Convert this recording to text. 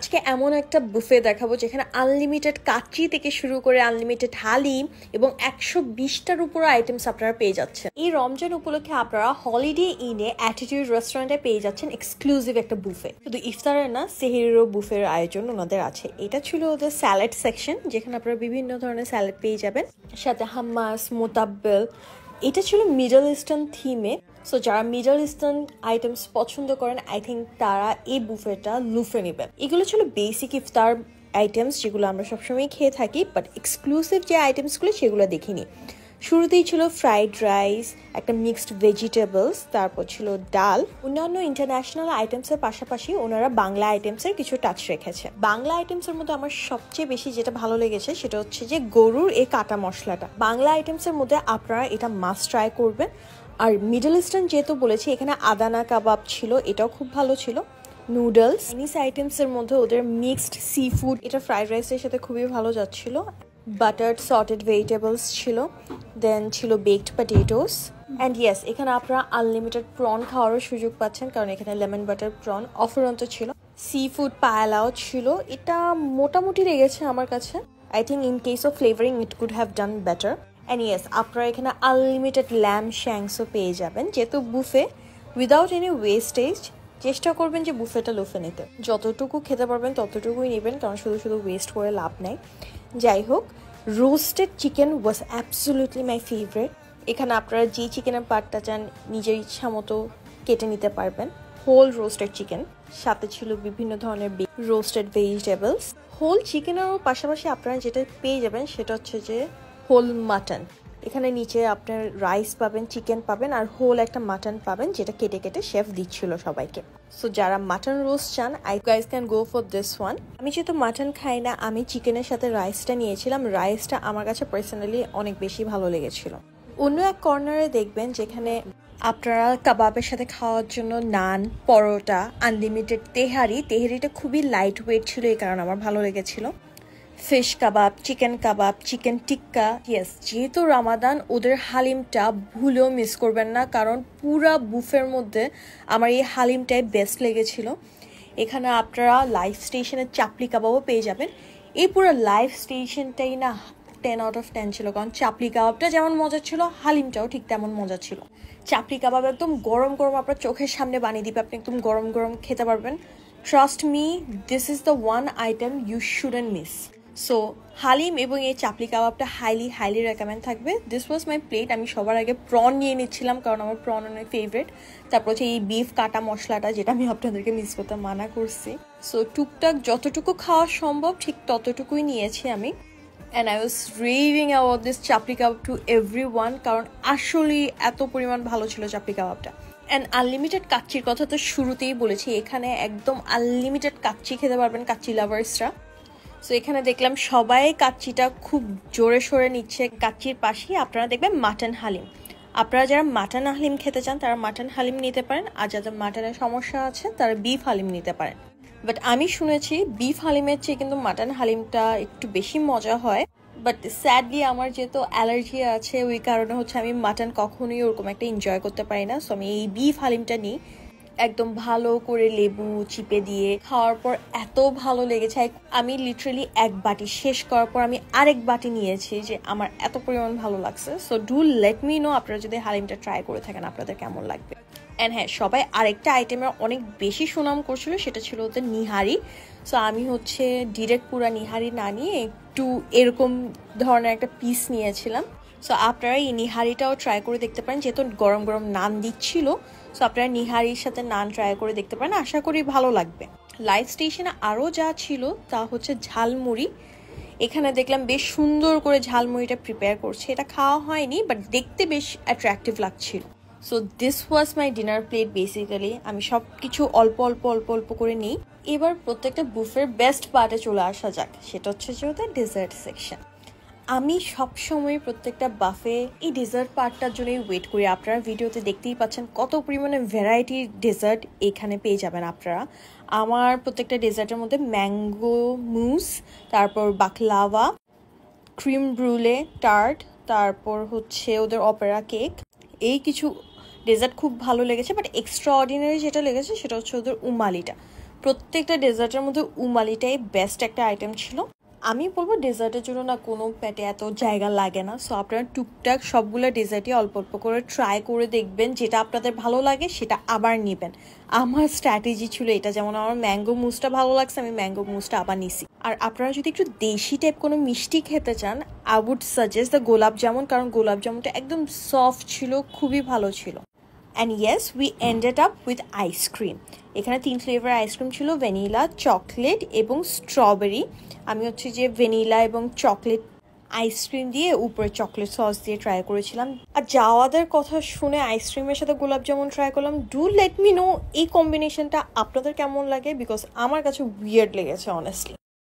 আজকে এমন একটা বুফে দেখাবো যেখানে আনলিমিটেড কাচ্চি থেকে শুরু করে আনলিমিটেড হালিম এবং 120টার উপর আইটেমস আপনারা পেয়ে যাচ্ছেন। এই রমজান উপলক্ষে আপনারা হলিডে ইনে অ্যাটিটিউড রেস্টুরেন্টে পেয়ে যাচ্ছেন এক্সক্লুসিভ একটা বুফে। শুধু ইফতারের না, সেহরিরও বুফের আয়োজন ওনাদের আছে। এটা ছিল ওদের স্যালাড সেকশন, যেখানে আপনারা বিভিন্ন ধরনের স্যালাড পেয়ে যাবেন, সাথে হাম্মাস, মোতাব্বেল। এটা ছিল মিডল ইস্টার্ন থিমে। সো যারা মিডল ইস্টার্ন আইটেমস পছন্দ করেন, আই থিঙ্ক তারা এই বুফেটা লুফে নেবেন। এগুলো ছিল বেসিক ইফতার আইটেমস যেগুলো আমরা সবসময় খেয়ে থাকি, বাট এক্সক্লুসিভ যে আইটেমসগুলো সেগুলো দেখিনি। শুরুতেই ছিল ফ্রাইড রাইস, একটা মিক্সড ভেজিটেবলস, তারপর ছিল ডাল। অন্যান্য ইন্টারন্যাশনাল আইটেমসের পাশাপাশি ওনারা বাংলা আইটেমসের কিছু টাচ রেখেছে। বাংলা আইটেমসের মধ্যে আমার সবচেয়ে বেশি যেটা ভালো লেগেছে সেটা হচ্ছে যে গরুর এই কাটা মশলাটা। বাংলা আইটেমসের মধ্যে আপনারা এটা মাস্ট ট্রাই করবেন। আর মিডল ইস্টার্ন যেহেতু বলেছি, এখানে আদানা কাবাব ছিল, এটাও খুব ভালো ছিল। নুডলস, চাইনিজ আইটেমসের মধ্যে ওদের মিক্সড সি ফুড, এটা ফ্রাইড রাইসের সাথে খুবই ভালো যাচ্ছিল। বাটার্ড সটেড ভেজিটেবলস ছিল, দেন ছিল বেকড পটেটোস। অ্যান্ড ইয়েস, এখানে আপনারা আনলিমিটেড প্রন খাওয়ারও সুযোগ পাচ্ছেন, কারণ এখানে লেমন বাটার প্রন অফুরন্ত ছিল। সি ফুড পায়ালাও ছিল, এটা মোটামুটি লেগেছে আমার কাছে। I think in case of flavouring it could have done better. And yes, আপনারা এখানে আনলিমিটেড ল্যাম্ব শ্যাংসও পেয়ে যাবেন। যেহেতু বুফে, উইদাউট এনি ওয়েস্টেজ চেষ্টা করবেন যে বুফেটা লুফে নিতে। যতটুকু খেতে পারবেন ততটুকুই নেবেন, কারণ শুধু শুধু ওয়েস্ট করে লাভ নেই। যাই হোক, roasted chicken was absolutely my favourite. এখানে আপনারা যে চিকেনের পার্টটা চান নিজের ইচ্ছা মতো কেটে নিতে পারবেন। হোল রোস্টেড চিকেন, সাথে ছিল বিভিন্ন ধরনের রোস্টেড ভেজিটেবলস। হোল চিকেনেরও পাশাপাশি আপনারা যেটা পেয়ে যাবেন সেটা হচ্ছে যে হোল মাটন। এখানে নিচে আপনার রাইস পাবেন, চিকেন পাবেন, আর হোল একটা মাটন পাবেন, যেটা কেটে কেটে শেফ দিচ্ছিল সবাইকে। সো যারা মাটন রোস্ট চান, I guys can go for this one. আমি যেহেতু মাটন খাই না, আমি চিকেনের সাথে রাইসটা নিয়েছিলাম। রাইসটা আমার কাছে পার্সোনালি অনেক বেশি ভালো লেগেছিল। অন্য এক কর্নারে দেখবেন যেখানে আপনারা কাবাবের সাথে খাওয়ার জন্য নান, পরোটা, আনলিমিটেড তেহারিটা খুবই লাইট ওয়েট ছিল, এই কারণে আমার ভালো লেগেছিল। ফিশ কাবাব, চিকেন টিক্কা। ইয়েস, যেহেতু রামাদান, ওদের হালিমটা ভুলেও মিস করবেন না, কারণ পুরা বুফের মধ্যে আমার এই হালিমটাই বেস্ট লেগেছিল। এখানে আপনারা লাইফ স্টেশনের চাপলি কাবাবও পেয়ে যাবেন। এই পুরো লাইফ স্টেশনটাই না 10 আউট অফ 10 ছিল, কারণ চাপলি কাবাবটা যেমন মজা ছিল, হালিমটাও ঠিক তেমন মজা ছিল। চাপলি কাবাব একদম গরম গরম আপনার চোখের সামনে বানিয়ে দিবে, আপনি একদম গরম গরম খেতে পারবেন। Trust me, this is the one item you shouldn't miss. So haleem এবং এই চাপলি কাবাবটা হাইলি রেকমেন্ড থাকবে। This was my plate. আমি সবার আগে প্রন নিয়ে নিচ্ছিলাম, কারণ আমার প্রন অনেক ফেভারিট। তারপর হচ্ছে এই বিফ কাটা মশলাটা, যেটা আমি আপনাদেরকে মিস করতে মানা করছি। সো টুকটাক যতটুকু খাওয়া সম্ভব ঠিক ততটুকুই নিয়েছি আমি। And I was raving about this chapli kebab to everyone, কারণ আসলেই এত পরিমাণ ভালো ছিল চাপলি কাবাবটা। অ্যান্ড আনলিমিটেড কাচ্চির কথা তো শুরুতেই বলেছি, এখানে একদম আনলিমিটেড কাচ্চি খেতে পারবেন কাচ্চি লাভার্সরা। সো এখানে দেখলাম সবাই কাচ্চিটা খুব জোরে সোরে নিচ্ছে। কাচ্চির পাশেই আপনারা দেখবেন মাটন হালিম। আপনারা যারা মাটন হালিম খেতে চান তারা মাটন হালিম নিতে পারেন, আর যাদের মাটনের সমস্যা আছে তারা বিফ হালিম নিতে পারেন। বাট আমি শুনেছি বিফ হালিমের চেয়ে কিন্তু মাটন হালিমটা একটু বেশি মজা হয়। বাট স্যাডলি আমার যেহেতু অ্যালার্জি আছে, ওই কারণে হচ্ছে আমি মাটন কখনোই ওরকম একটা এনজয় করতে পারি না। সো আমি এই বিফ হালিমটা নিই। একদম ভালো করে লেবু চিপে দিয়ে খাওয়ার পর এত ভালো লেগেছে। আমি লিটারালি এক বাটি শেষ করার পর আমি আরেক বাটি নিয়েছি, যে আমার এত পরিমাণ ভালো লাগছে। So do let me no আপনারা যদি হালিমটা ট্রাই করে থাকেন আপনাদের কেমন লাগবে। অ্যান্ড হ্যাঁ, সবাই আরেকটা আইটেমের অনেক বেশি সুনাম করছিল, সেটা ছিল ওদের নিহারি। সো আমি হচ্ছে ডিরেক্ট পুরা নিহারি না নিয়ে একটু এরকম ধরনের একটা পিস নিয়েছিলাম। সো আপনারা এই নিহারিটাও ট্রাই করে দেখতে পারেন, যেহেতু গরম গরম নান দিচ্ছিল। সো আপনারা নিহারির সাথে নান ট্রাই করে দেখতে পারেন, আশা করি ভালো লাগবে। লাইফ স্টেশনে আরও যা ছিল তা হচ্ছে ঝালমুড়ি। এখানে দেখলাম বেশ সুন্দর করে ঝালমুড়িটা প্রিপেয়ার করছে। এটা খাওয়া হয়নি, বাট দেখতে বেশ অ্যাট্রাকটিভ লাগছিল। So this was my dinner plate basically. আমি সব কিছু অল্প অল্প করে নিই। এবার প্রত্যেকটা বুফের বেস্ট পার্টে চলে আসা যাক, সেটা হচ্ছে যে ওদের ডেজার্ট সেকশন। আমি সবসময় প্রত্যেকটা বাফে এই ডেজার্ট পার্টটার জন্যই ওয়েট করি। আপনারা ভিডিওতে দেখতেই পাচ্ছেন কত পরিমাণে ভ্যারাইটির ডেজার্ট এখানে পেয়ে যাবেন আপনারা। আমার প্রত্যেকটা ডেজার্টের মধ্যে ম্যাঙ্গো মুস, তারপর বাকলাভা, ক্রিম ব্রুলে, টার্ট, তারপর হচ্ছে ওদের অপেরা কেক, এই কিছু ডেজার্ট খুব ভালো লেগেছে। বাট এক্সট্রা অর্ডিনারি যেটা লেগেছে সেটা হচ্ছে ওদের উমালিটা। প্রত্যেকটা ডেজার্টের মধ্যে উমালিটাই বেস্ট একটা আইটেম ছিল। আমি বলবো ডেজার্টের জন্য না কোনো পেটে এত জায়গা লাগে না, সো আপনারা টুকটাক সবগুলো ডেজার্টই অল্প অল্প করে ট্রাই করে দেখবেন, যেটা আপনাদের ভালো লাগে সেটা আবার নেবেন। আমার স্ট্র্যাটেজি ছিল এটা, যেমন আমার ম্যাঙ্গো মুসটা ভালো লাগছে, আমি ম্যাঙ্গো মুসটা আবার নিছি। আর আপনারা যদি একটু দেশি টাইপ কোনো মিষ্টি খেতে চান, আই উড সাজেস্ট দ্য গোলাপ জামুন, কারণ গোলাপ জামুনটা একদম সফট ছিল, খুবই ভালো ছিল। And yes, we ended up with ice cream. এখানে 3 ফ্লেভার আইসক্রিম ছিল, ভ্যানিলা, চকলেট এবং স্ট্রবেরি। আমি হচ্ছে যে ভ্যানিলা এবং চকলেট আইসক্রিম দিয়ে উপরে চকলেট সস দিয়ে ট্রাই করেছিলাম। আর যাওয়াদের কথা শুনে আইসক্রিমের সাথে গোলাপ জামুন ট্রাই করলাম। ডু লেট মি নো এই কম্বিনেশনটা আপনাদের কেমন লাগে, বিকজ আমার কাছে উইয়ার্ড লেগেছে অনেস্টলি।